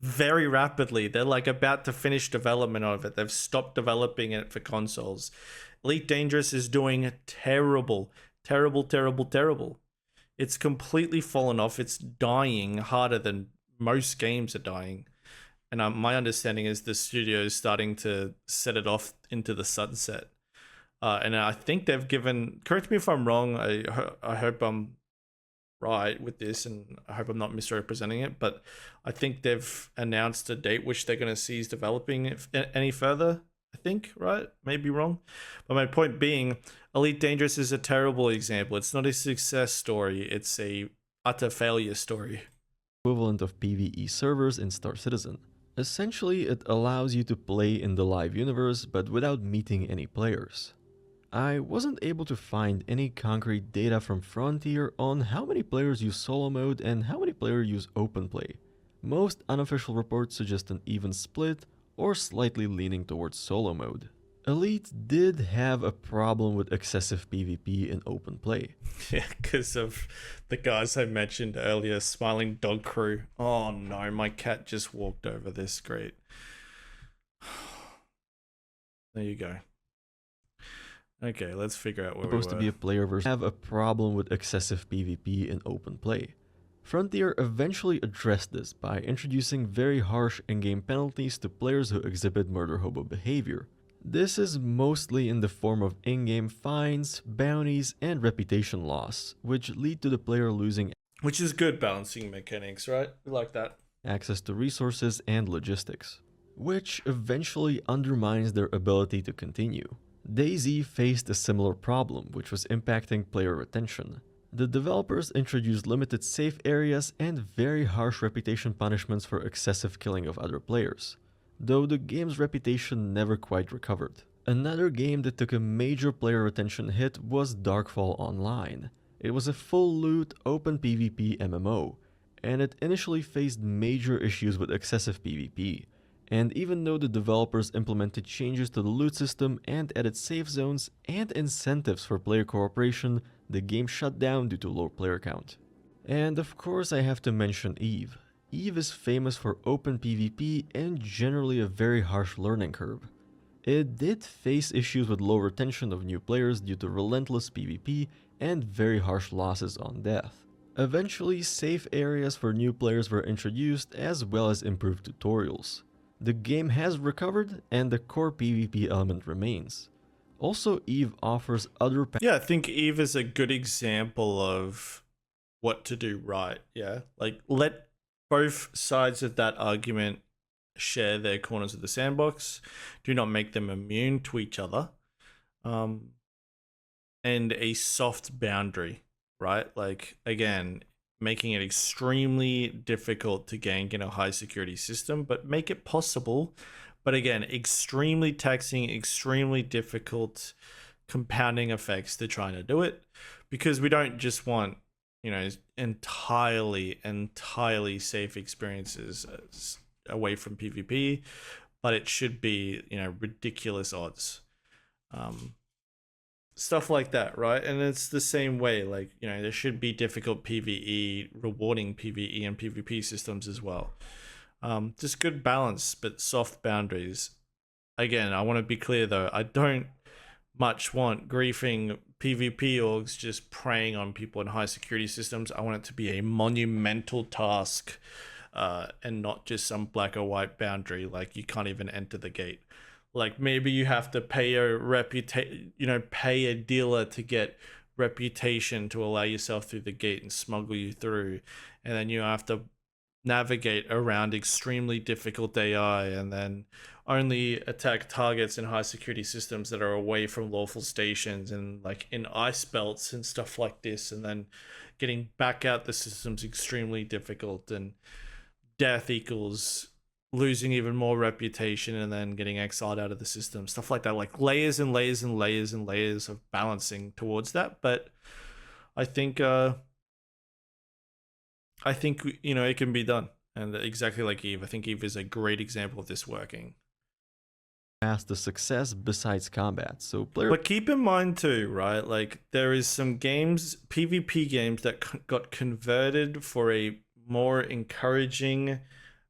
very rapidly. They're like about to finish development of it. They've stopped developing it for consoles. Elite Dangerous is doing terrible. It's completely fallen off. It's dying harder than most games are dying. And my understanding is the studio is starting to set it off into the sunset. And I think they've given, correct me if I'm wrong, I hope I'm right with this, and I hope I'm not misrepresenting it, but I think they've announced a date which they're going to cease developing it any further, I think, right? Maybe wrong. But my point being, Elite Dangerous is a terrible example. It's not a success story. It's a utter failure story. Equivalent of PvE servers in Star Citizen. Essentially, it allows you to play in the live universe, but without meeting any players. I wasn't able to find any concrete data from Frontier on how many players use solo mode and how many players use open play. Most unofficial reports suggest an even split or slightly leaning towards solo mode. Elite did have a problem with excessive PvP in open play. Yeah, because of the guys I mentioned earlier, Smiling Dog Crew. Oh no, my cat just walked over this. Great. There you go. Okay, let's figure out where Supposed to be a player versus have a problem with excessive PvP in open play. Frontier eventually addressed this by introducing very harsh in-game penalties to players who exhibit murder hobo behavior. This is mostly in the form of in-game fines, bounties, and reputation loss, which lead to the player losing Which is good balancing mechanics, right? We like that. Access to resources and logistics, which eventually undermines their ability to continue. DayZ faced a similar problem, which was impacting player retention. The developers introduced limited safe areas and very harsh reputation punishments for excessive killing of other players, though the game's reputation never quite recovered. Another game that took a major player retention hit was Darkfall Online. It was a full loot open PvP MMO, and it initially faced major issues with excessive PvP. And even though the developers implemented changes to the loot system and added safe zones and incentives for player cooperation, the game shut down due to low player count. And of course I have to mention Eve. Eve is famous for open PvP and generally a very harsh learning curve. It did face issues with low retention of new players due to relentless PvP and very harsh losses on death. Eventually, safe areas for new players were introduced as well as improved tutorials. The game has recovered and the core PvP element remains. Also, Eve offers other Yeah, I think Eve is a good example of what to do right, yeah? Like, let both sides of that argument share their corners of the sandbox. Do not make them immune to each other. And a soft boundary, right? Like, again, making it extremely difficult to gank in a high security system, but make it possible. But again, extremely taxing, extremely difficult compounding effects to trying to do it, because we don't just want, you know, entirely safe experiences away from PvP, but it should be, you know, ridiculous odds. Stuff like that, right? And it's the same way, like, you know, there should be difficult PvE, rewarding PvE and PvP systems as well. Just good balance, but soft boundaries. Again, I want to be clear though, I don't much want griefing PvP orgs just preying on people in high security systems. I want it to be a monumental task, and not just some black or white boundary, like you can't even enter the gate. Like maybe you have to pay pay a dealer to get reputation to allow yourself through the gate and smuggle you through, and then you have to navigate around extremely difficult AI and then only attack targets in high security systems that are away from lawful stations and like in ice belts and stuff like this, and then getting back out the system's extremely difficult, and death equals losing even more reputation and then getting exiled out of the system, stuff like that. Like layers and layers and layers and layers of balancing towards that. But I think you know, it can be done, and exactly like Eve, I think Eve is a great example of this working. As the success besides combat, so but keep in mind too, right, like there is some games, PvP games, that got converted for a more encouraging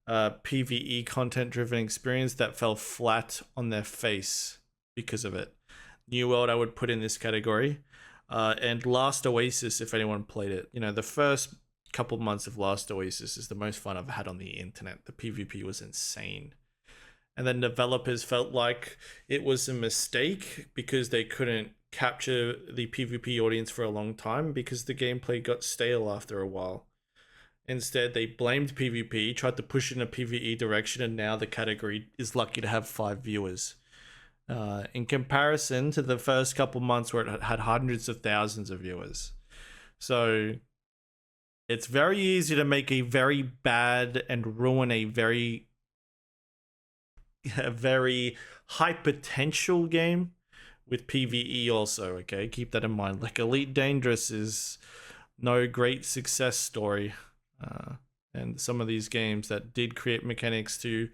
PvE content driven experience that fell flat on their face because of it. New World I would put in this category, and Last Oasis, if anyone played it. You know, the first couple months of Last Oasis is the most fun I've had on the internet. The PvP was insane, and then developers felt like it was a mistake because they couldn't capture the PvP audience for a long time because the gameplay got stale after a while. Instead, they blamed PvP, tried to push it in a PvE direction, and now the category is lucky to have 5 viewers. In comparison to the first couple months where it had hundreds of thousands of viewers. So it's very easy to make a very bad and ruin a very high potential game with PVE also, okay? Keep that in mind. Like Elite Dangerous is no great success story. And some of these games that did create mechanics to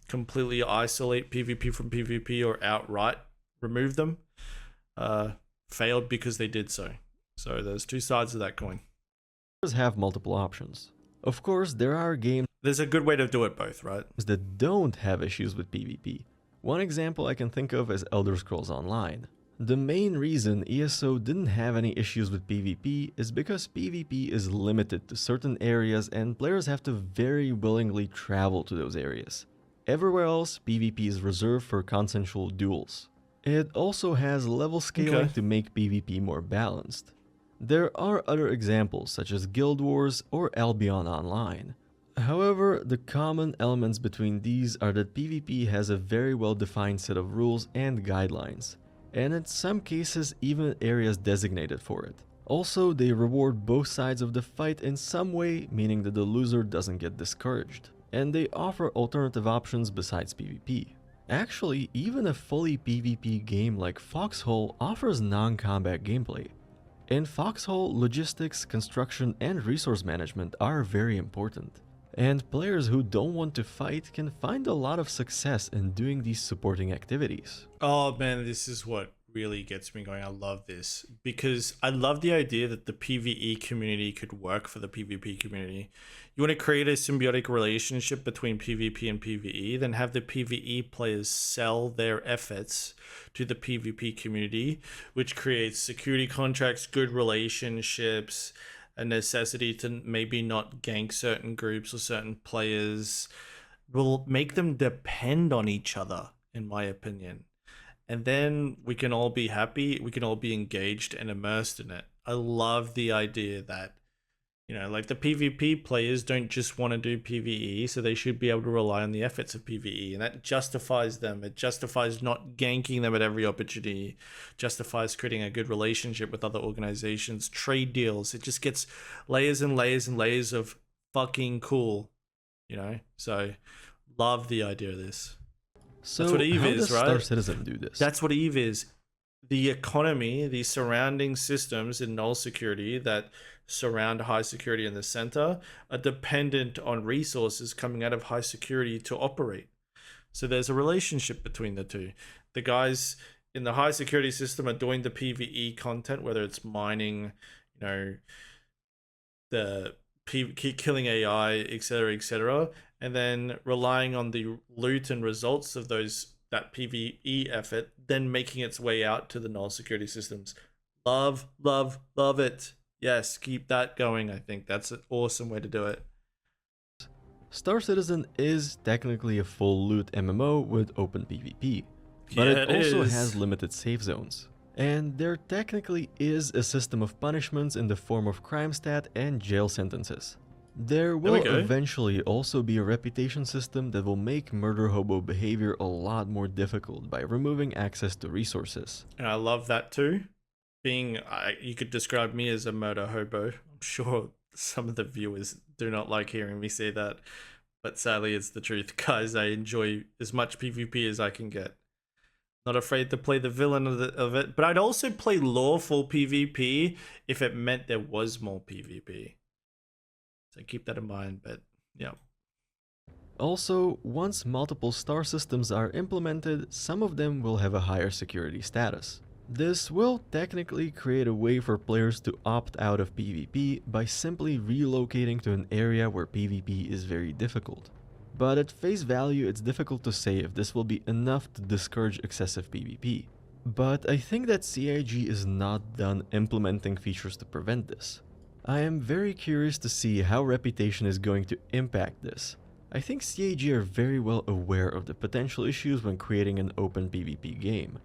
completely isolate PvP from PvP or outright remove them, failed because they did so. So there's two sides of that coin. Have multiple options. Of course, there are games There's a good way to do it both, right? that don't have issues with PvP. One example I can think of is Elder Scrolls Online. The main reason ESO didn't have any issues with PvP is because PvP is limited to certain areas and players have to very willingly travel to those areas. Everywhere else, PvP is reserved for consensual duels. It also has level scaling to make PvP more balanced. There are other examples such as Guild Wars or Albion Online. However, the common elements between these are that PvP has a very well defined set of rules and guidelines, and in some cases even areas designated for it. Also, they reward both sides of the fight in some way, meaning that the loser doesn't get discouraged. And they offer alternative options besides PvP. Actually, even a fully PvP game like Foxhole offers non-combat gameplay. In Foxhole, logistics, construction, and resource management are very important. And players who don't want to fight can find a lot of success in doing these supporting activities. Oh man, this is what really gets me going. I love this because I love the idea that the PvE community could work for the PvP community. You want to create a symbiotic relationship between PvP and PvE, then have the PvE players sell their efforts to the PvP community, which creates security contracts, good relationships, a necessity to maybe not gank certain groups or certain players, will make them depend on each other, in my opinion. And then we can all be happy, we can all be engaged and immersed in it. I love the idea that, you know, like the PvP players don't just want to do PvE, so they should be able to rely on the efforts of PvE, and that justifies them. It justifies not ganking them at every opportunity, justifies creating a good relationship with other organizations, trade deals. It just gets layers and layers and layers of fucking cool, you know? So, love the idea of this. So that's what EVE how is, does right? Star Citizen do this? That's what EVE is. The economy, the surrounding systems in null security that surround high security in the center are dependent on resources coming out of high security to operate. So there's a relationship between the two. The guys in the high security system are doing the PvE content, whether it's mining, you know, the killing AI, etc., and then relying on the loot and results of that PvE effort, then making its way out to the null security systems. Love, love, love it. Yes, keep that going. I think that's an awesome way to do it. Star Citizen is technically a full loot MMO with open PvP, but it also has limited save zones. And there technically is a system of punishments in the form of crime stat and jail sentences. There will eventually also be a reputation system that will make murder hobo behavior a lot more difficult by removing access to resources. And I love that too. You could describe me as a murder hobo. I'm sure some of the viewers do not like hearing me say that, but sadly it's the truth, guys. I enjoy as much PvP as I can get. Not afraid to play the villain of it, but I'd also play lawful PvP if it meant there was more PvP. So keep that in mind, but yeah. Also, once multiple star systems are implemented, some of them will have a higher security status. This will technically create a way for players to opt out of PvP by simply relocating to an area where PvP is very difficult. But at face value, it's difficult to say if this will be enough to discourage excessive PvP. But I think that CIG is not done implementing features to prevent this. I am very curious to see how Reputation is going to impact this. I think CIG are very well aware of the potential issues when creating an open PvP game.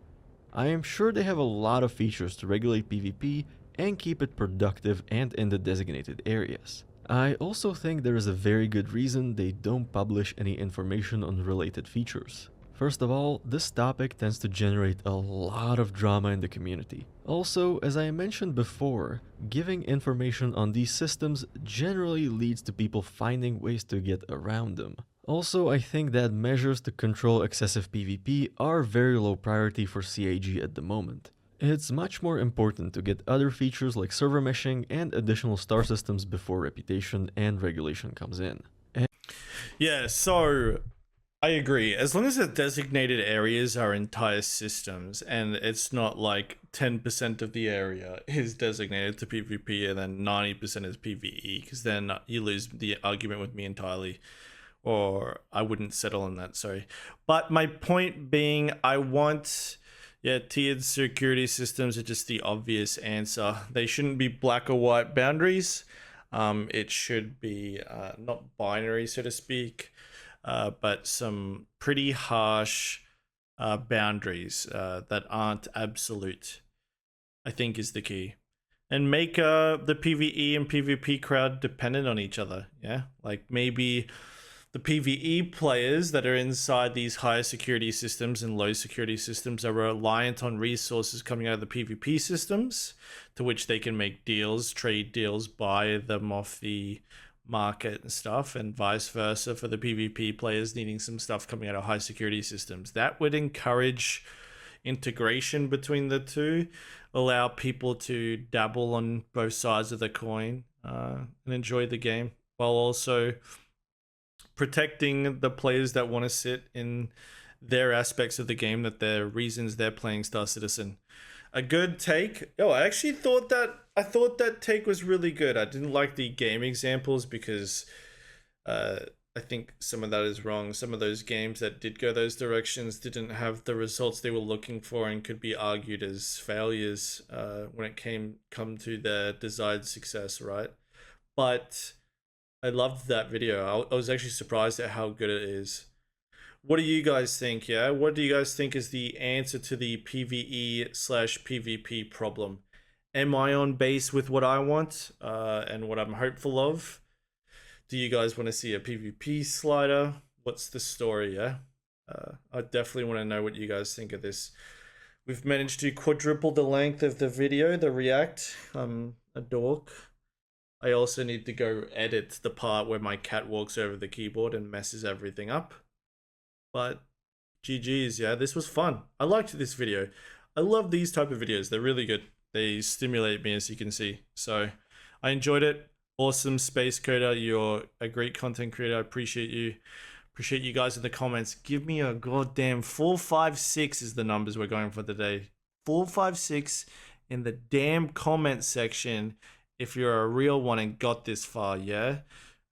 I am sure they have a lot of features to regulate PvP and keep it productive and in the designated areas. I also think there is a very good reason they don't publish any information on related features. First of all, this topic tends to generate a lot of drama in the community. Also, as I mentioned before, giving information on these systems generally leads to people finding ways to get around them. Also, I think that measures to control excessive PvP are very low priority for CAG at the moment. It's much more important to get other features like server meshing and additional star systems before reputation and regulation comes in. Yeah, so I agree. As long as the designated areas are entire systems and it's not like 10% of the area is designated to PvP and then 90% is PvE, because then you lose the argument with me entirely. Or I wouldn't settle on that, sorry. But my point being, I want, tiered security systems are just the obvious answer. They shouldn't be black or white boundaries. It should be not binary, so to speak, but some pretty harsh boundaries that aren't absolute, I think is the key. And make the PvE and PvP crowd dependent on each other, yeah? Like maybe the PvE players that are inside these higher security systems and low security systems are reliant on resources coming out of the PvP systems, to which they can make deals, trade deals, buy them off the market and stuff, and vice versa for the PvP players needing some stuff coming out of high security systems. That would encourage integration between the two, allow people to dabble on both sides of the coin and enjoy the game, while also protecting the players that want to sit in their aspects of the game, that their reasons they're playing Star Citizen. A good take. Oh, I actually thought that take was really good. I didn't like the game examples because I think some of that is wrong. Some of those games that did go those directions didn't have the results they were looking for and could be argued as failures when it come to their desired success, right? But I loved that video. I was actually surprised at how good it is. What do you guys think, yeah? What do you guys think is the answer to the PvE/PvP problem? Am I on base with what I want and what I'm hopeful of? Do you guys want to see a PvP slider? What's the story, yeah? I definitely want to know what you guys think of this. We've managed to quadruple the length of the video, the react. I'm a dork. I also need to go edit the part where my cat walks over the keyboard and messes everything up. But GG's, yeah, this was fun. I liked this video. I love these type of videos. They're really good. They stimulate me, as you can see. So I enjoyed it. Awesome, Space Coder. You're a great content creator. I appreciate you. Appreciate you guys in the comments. Give me a goddamn 456 is the numbers we're going for today. 456 in the damn comment section if you're a real one and got this far, yeah?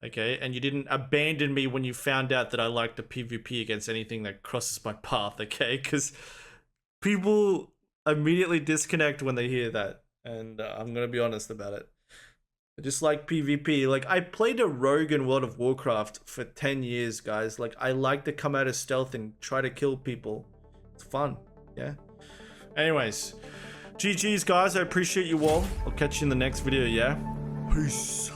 Okay, and you didn't abandon me when you found out that I like to PvP against anything that crosses my path, okay? Because people immediately disconnect when they hear that, and I'm gonna be honest about it. I just like PvP. Like, I played a rogue in World of Warcraft for 10 years, guys. Like, I like to come out of stealth and try to kill people. It's fun, yeah? Anyways, GG's, guys. I appreciate you all. I'll catch you in the next video, yeah? Peace.